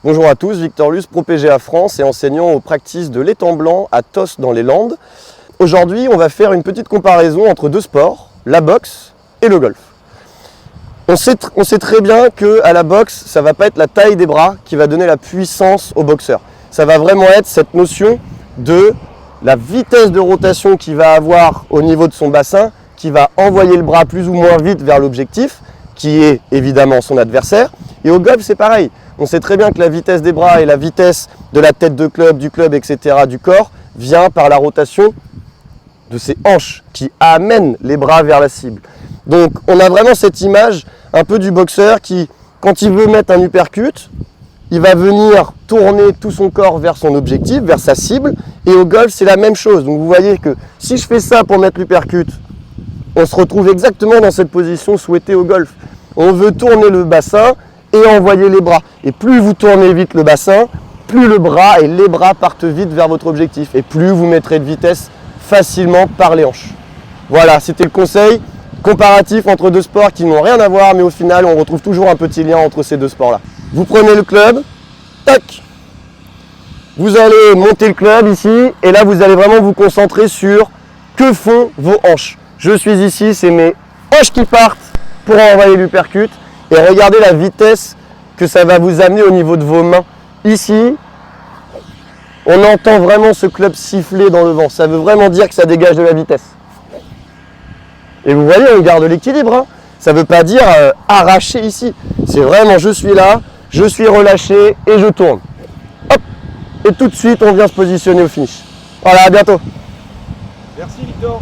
Bonjour à tous, Victor Luce, Pro PGA France et enseignant aux practices de l'étang blanc à Tos dans les Landes. Aujourd'hui, on va faire une petite comparaison entre deux sports, la boxe et le golf. On sait très bien qu'à la boxe, ça ne va pas être la taille des bras qui va donner la puissance au boxeur. Ça va vraiment être cette notion de la vitesse de rotation qu'il va avoir au niveau de son bassin, qui va envoyer le bras plus ou moins vite vers l'objectif, qui est évidemment son adversaire. Et au golf, c'est pareil. On sait très bien que la vitesse des bras et la vitesse de la tête de club, du club, etc., du corps, vient par la rotation de ses hanches qui amènent les bras vers la cible. Donc on a vraiment cette image un peu du boxeur qui, quand il veut mettre un uppercut, il va venir tourner tout son corps vers son objectif, vers sa cible. Et au golf, c'est la même chose. Donc vous voyez que si je fais ça pour mettre l'uppercut, on se retrouve exactement dans cette position souhaitée au golf. On veut tourner le bassin et envoyer les bras. Et plus vous tournez vite le bassin, plus le bras et les bras partent vite vers votre objectif. Et plus vous mettrez de vitesse facilement par les hanches. Voilà, c'était le conseil comparatif entre deux sports qui n'ont rien à voir, mais au final, on retrouve toujours un petit lien entre ces deux sports-là. Vous prenez le club, tac, vous allez monter le club ici, et là, vous allez vraiment vous concentrer sur que font vos hanches. Je suis ici, c'est mes hanches qui partent pour envoyer l'uppercut. Et regardez la vitesse que ça va vous amener au niveau de vos mains. Ici, on entend vraiment ce club siffler dans le vent. Ça veut vraiment dire que ça dégage de la vitesse. Et vous voyez, on garde l'équilibre. Hein. Ça ne veut pas dire arracher ici. C'est vraiment, je suis là, je suis relâché et je tourne. Hop. Et tout de suite, on vient se positionner au finish. Voilà, à bientôt. Merci Victor.